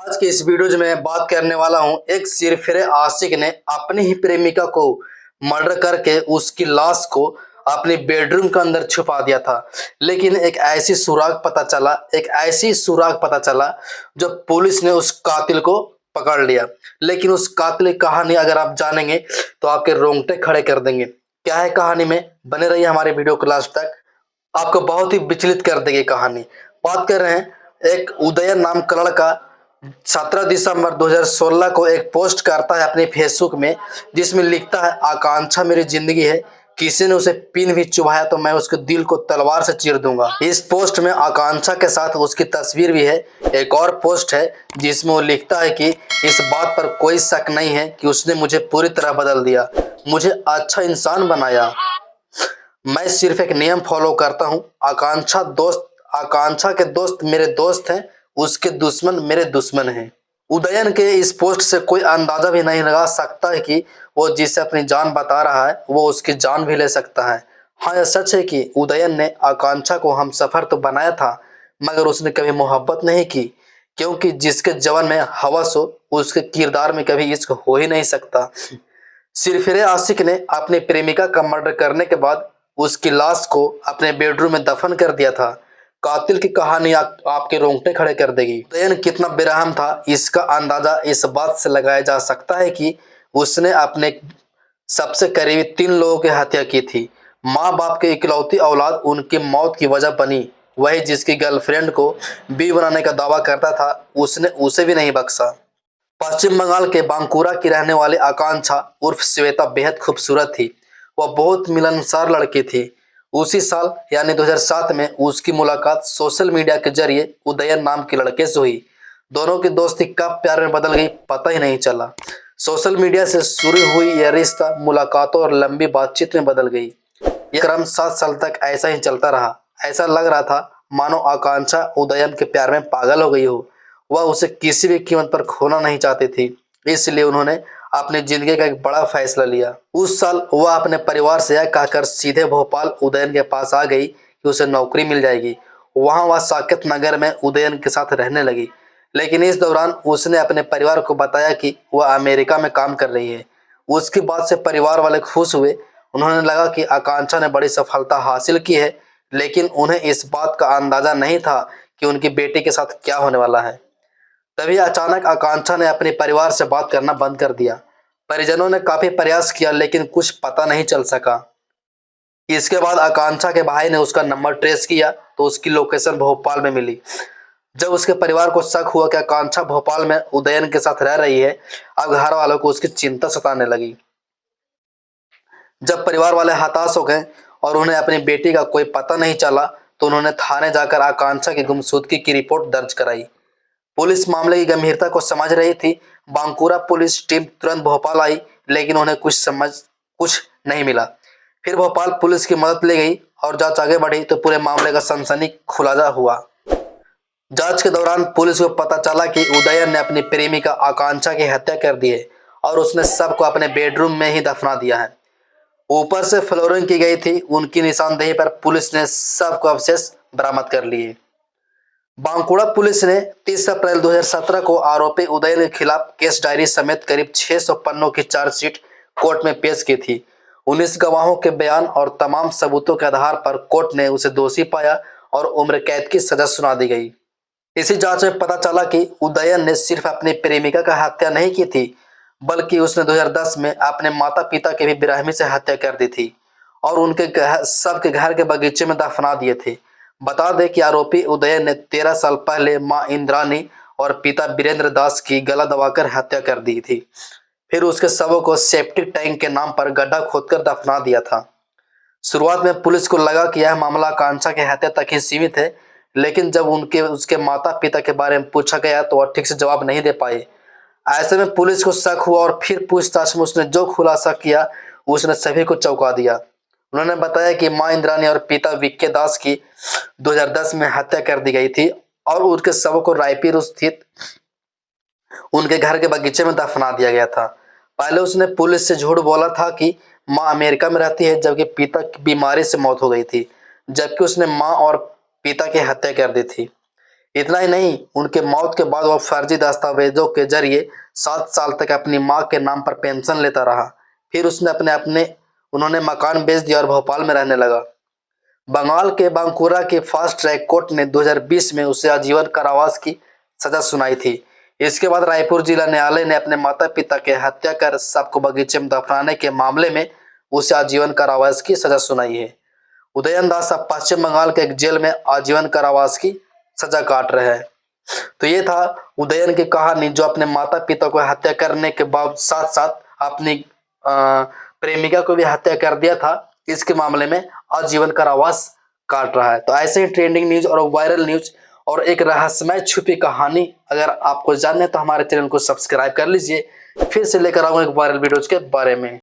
आज के इस वीडियो में बात करने वाला हूं। एक सिरफिरे आशिक ने अपनी ही प्रेमिका को मर्डर करके उसकी लाश को अपनी बेडरूम के अंदर छुपा दिया था। लेकिन एक ऐसी सुराग पता चला जो पुलिस ने उस कातिल को पकड़ लिया। लेकिन उस कातिल की कहानी अगर आप जानेंगे तो आपके रोंगटे खड़े कर देंगे। क्या है कहानी में, बने रहिए हमारे वीडियो को लास्ट तक, आपको बहुत ही विचलित कर देगी कहानी। बात कर रहे हैं एक उदयन नाम का लड़का 17 दिसंबर 2016 को एक पोस्ट करता है अपने फेसबुक में, जिसमें लिखता है, आकांक्षा मेरी जिंदगी है, किसी ने उसे पिन भी चुभाया तो मैं उसके दिल को तलवार से चीर दूंगा। इस पोस्ट में आकांक्षा के साथ उसकी तस्वीर भी है। एक और पोस्ट है जिसमें वो लिखता है कि इस बात पर कोई शक नहीं है कि उसने मुझे पूरी तरह बदल दिया, मुझे अच्छा इंसान बनाया। मैं सिर्फ एक नियम फॉलो करता हूँ। आकांक्षा के दोस्त मेरे दोस्त हैं, उसके दुश्मन मेरे दुश्मन हैं। उदयन के इस पोस्ट से कोई अंदाजा भी नहीं लगा सकता है कि वो जिसे अपनी जान बता रहा है वो उसकी जान भी ले सकता है। हाँ, यह सच है कि उदयन ने आकांक्षा को हमसफर तो बनाया था, मगर उसने कभी मोहब्बत नहीं की, क्योंकि जिसके जवन में हवस हो उसके किरदार में कभी इश्क हो ही नहीं सकता। सिरफिरे आशिक ने अपनी प्रेमिका का मर्डर करने के बाद उसकी लाश को अपने बेडरूम में दफन कर दिया था। कातिल की कहानी आपके रोंगटे खड़े कर देगी। उदयन कितना बेरहम था इसका अंदाजा इस बात से लगाया जा सकता है कि उसने अपने सबसे करीबी 3 लोगों की हत्या की थी। माँ बाप के इकलौती औलाद उनकी मौत की वजह बनी। वही जिसकी गर्लफ्रेंड को बीवी बनाने का दावा करता था, उसने उसे भी नहीं बख्शा। पश्चिम बंगाल के बांकुरा की रहने वाली आकांक्षा उर्फ श्वेता बेहद खूबसूरत थी। वह बहुत मिलनसार लड़की थी। उसी साल यानी 2007 में उसकी मुलाकात सोशल मीडिया के जरिए उदयन नाम के लड़के से हुई। दोनों की दोस्ती कब प्यार में बदल गई पता ही नहीं चला। सोशल मीडिया से शुरू हुई यह रिश्ता मुलाकातों और लंबी बातचीत में बदल गई। यह क्रम 7 साल तक ऐसा ही चलता रहा। ऐसा लग रहा था मानो आकांक्षा उदयन के प्यार में पागल हो गई हो। वह उसे किसी भी कीमत पर खोना नहीं चाहती थी, इसलिए उन्होंने अपनी जिंदगी का एक बड़ा फैसला लिया। उस साल वह अपने परिवार से यह कहकर सीधे भोपाल उदयन के पास आ गई कि उसे नौकरी मिल जाएगी। वहां वह साकेत नगर में उदयन के साथ रहने लगी। लेकिन इस दौरान उसने अपने परिवार को बताया कि वह अमेरिका में काम कर रही है। उसकी बात से परिवार वाले खुश हुए। उन्होंने लगा कि आकांक्षा ने बड़ी सफलता हासिल की है, लेकिन उन्हें इस बात का अंदाजा नहीं था कि उनकी बेटी के साथ क्या होने वाला है। तभी अचानक आकांक्षा ने अपने परिवार से बात करना बंद कर दिया। परिजनों ने काफी प्रयास किया लेकिन कुछ पता नहीं चल सका। इसके बाद आकांक्षा के भाई ने उसका नंबर ट्रेस किया तो उसकी लोकेशन भोपाल में मिली। जब उसके परिवार को शक हुआ कि आकांक्षा भोपाल में उदयन के साथ रह रही है, अब घर वालों को उसकी चिंता सताने लगी। जब परिवार वाले हताश हो गए और उन्हें अपनी बेटी का कोई पता नहीं चला तो उन्होंने थाने जाकर आकांक्षा की गुमशुदगी की रिपोर्ट दर्ज कराई। पुलिस मामले की गंभीरता को समझ रही थी। बांकुरा पुलिस टीम तुरंत भोपाल आई, लेकिन उन्हें कुछ नहीं मिला। फिर भोपाल पुलिस की मदद ले गई और जांच आगे बढ़ी तो पूरे मामले का सनसनी खुलासा हुआ। जांच के दौरान पुलिस को पता चला कि उदयन ने अपनी प्रेमिका आकांक्षा की हत्या कर दी है और उसने सबको अपने बेडरूम में ही दफना दिया है। ऊपर से फ्लोरिंग की गई थी। उनकी निशानदेही पर पुलिस ने सबको अवशेष बरामद कर लिए। बांकुड़ा पुलिस ने 30 अप्रैल 2017 को आरोपी उदयन के खिलाफ केस डायरी समेत करीब 600 पन्नों की चार्जशीट कोर्ट में पेश की थी। 19 गवाहों के बयान और तमाम सबूतों के आधार पर कोर्ट ने उसे दोषी पाया और उम्र कैद की सजा सुना दी गई। इसी जांच में पता चला कि उदयन ने सिर्फ अपनी प्रेमिका का हत्या नहीं की थी, बल्कि उसने 2010 में अपने माता पिता की भी बेरहमी से हत्या कर दी थी और उनके सबके घर के बगीचे में दफना दिए थे। बता दें कि आरोपी उदयन ने 13 साल पहले मां इंद्रानी और पिता वीरेंद्र दास की गला दबाकर हत्या कर दी थी। फिर उसके शवों को सेप्टिक टैंक के नाम पर गड्ढा खोदकर दफना दिया था। शुरुआत में पुलिस को लगा कि यह मामला आकांक्षा की हत्या तक ही सीमित है, लेकिन जब उसके माता पिता के बारे में पूछा गया तो वह ठीक से जवाब नहीं दे पाए। ऐसे में पुलिस को शक हुआ और फिर पूछताछ में उसने जो खुलासा किया उसने सभी को चौंका दिया। उन्होंने बताया कि मां इंद्रानी और पिता विक्के दास की 2010 में हत्या कर दी गई थी और उनके शवों को रायपुर स्थित उनके घर के बगीचे में दफना दिया गया था। पहले उसने पुलिस से झूठ बोला था कि मां अमेरिका में रहती है, जबकि पिता की बीमारी से मौत हो गई थी, जबकि उसने मां और पिता की हत्या कर दी थी। इतना ही नहीं, उनके मौत के बाद वह फर्जी दस्तावेजों के जरिए 7 साल तक अपनी मां के नाम पर पेंशन लेता रहा। फिर उसने उन्होंने मकान बेच दिया और भोपाल में रहने लगा। बंगाल के बांकुरा के फास्ट ट्रैक कोर्ट ने 2020 में उसे आजीवन कारावास की सजा सुनाई थी। इसके बाद रायपुर जिला न्यायालय ने अपने माता पिता के हत्या कर शव को बगीचे में दफनाने के मामले में उसे आजीवन कारावास की सजा सुनाई है। उदयन दास अब पश्चिम बंगाल के एक जेल में आजीवन कारावास की सजा काट रहे हैं। तो ये था उदयन की कहानी, जो अपने माता पिता को हत्या करने के बाद साथ साथ अपनी प्रेमिका को भी हत्या कर दिया था। इसके मामले में आजीवन कारावास काट रहा है। तो ऐसे ही ट्रेंडिंग न्यूज और वायरल न्यूज और एक रहस्यमय छुपी कहानी अगर आपको जानना है तो हमारे चैनल को सब्सक्राइब कर लीजिए। फिर से लेकर आऊंगा एक वायरल वीडियोज के बारे में।